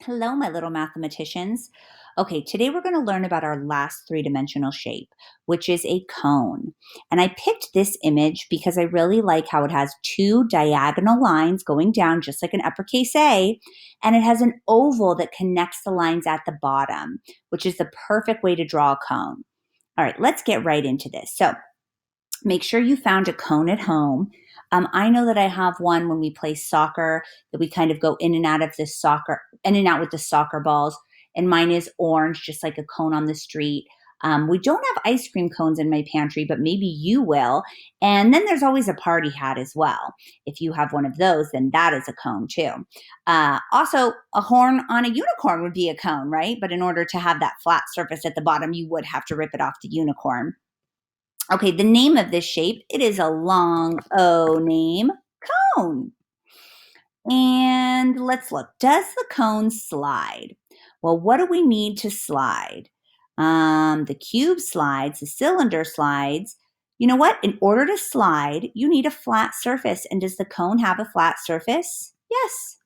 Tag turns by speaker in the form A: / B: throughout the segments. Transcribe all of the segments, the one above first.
A: Hello, my little mathematicians. Okay, today we're going to learn about our last three-dimensional shape, which is a cone. And I picked this image because I really like how it has two diagonal lines going down just like an uppercase A, and it has an oval that connects the lines at the bottom, which is the perfect way to draw a cone. All right, let's get right into this. So make sure you found a cone at home. I know that I have one when we play soccer that we kind of go in and out of the soccer, in and out with the soccer balls. And mine is orange, just like a cone on the street. We don't have ice cream cones in my pantry, but maybe you will. And then there's always a party hat as well. If you have one of those, then that is a cone too. Also, a horn on a unicorn would be a cone, right? But in order to have that flat surface at the bottom, you would have to rip it off the unicorn. Okay, the name of this shape, it is a long O name, cone. And let's look. Does the cone slide? Well, what do we need to slide? The cube slides, the cylinder slides. You know what? In order to slide, you need a flat surface. And does the cone have a flat surface? Yes.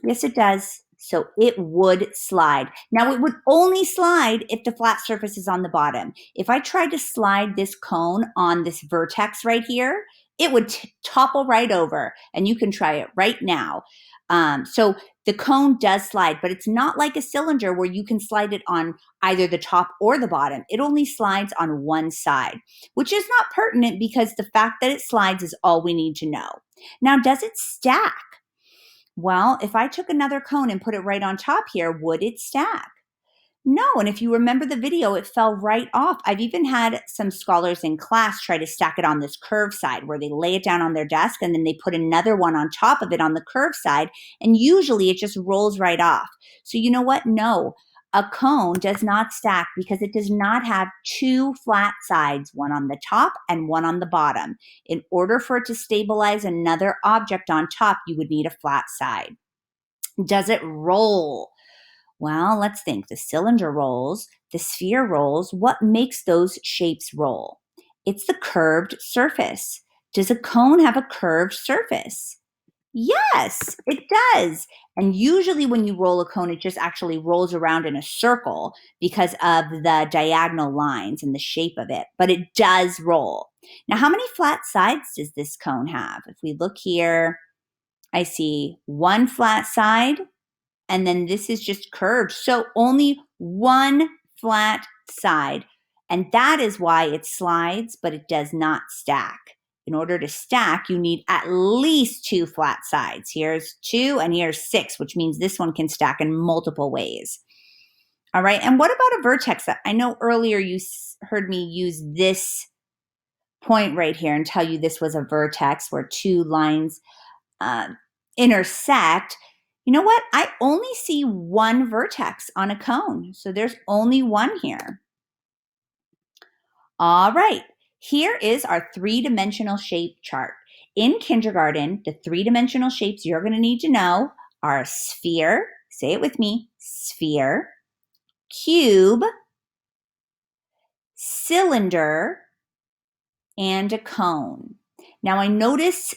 A: Yes, it does. So it would slide. Now, it would only slide if the flat surface is on the bottom. If I tried to slide this cone on this vertex right here, it would topple right over, and you can try it right now. So the cone does slide, but it's not like a cylinder where you can slide it on either the top or the bottom. It only slides on one side, which is not pertinent because the fact that it slides is all we need to know. Now, does it stack? Well, if I took another cone and put it right on top here, would it stack? No, and if you remember the video, it fell right off. I've even had some scholars in class try to stack it on this curved side where they lay it down on their desk and then they put another one on top of it on the curved side, and usually it just rolls right off. So you know what? No, a cone does not stack because it does not have two flat sides, one on the top and one on the bottom. In order for it to stabilize another object on top, you would need a flat side. Does it roll? Well, let's think. The cylinder rolls, the sphere rolls. What makes those shapes roll? It's the curved surface. Does a cone have a curved surface? Yes, it does. And usually when you roll a cone, it just actually rolls around in a circle because of the diagonal lines and the shape of it, but it does roll. Now, how many flat sides does this cone have? If we look here, I see one flat side, and then this is just curved. So only one flat side. And that is why it slides, but it does not stack. In order to stack, you need at least two flat sides. Here's two and here's six, which means this one can stack in multiple ways. All right, and what about a vertex? I know earlier you heard me use this point right here and tell you this was a vertex where two lines intersect. You know what? I only see one vertex on a cone, so there's only one here. All right. Here is our three-dimensional shape chart. In kindergarten, the three-dimensional shapes you're going to need to know are a sphere, say it with me, sphere, cube, cylinder, and a cone. Now I notice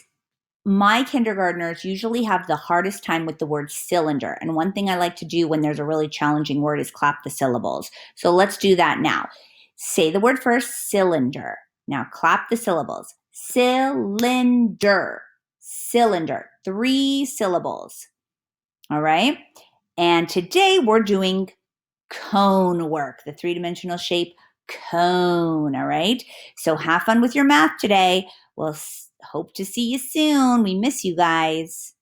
A: my kindergartners usually have the hardest time with the word cylinder. And one thing I like to do when there's a really challenging word is clap the syllables. So let's do that now. Say the word first, cylinder. Now clap the syllables. Cylinder, cylinder, 3 syllables. All right. And today we're doing cone work, the three-dimensional shape cone. All right. So have fun with your math today. We'll hope to see you soon. We miss you guys.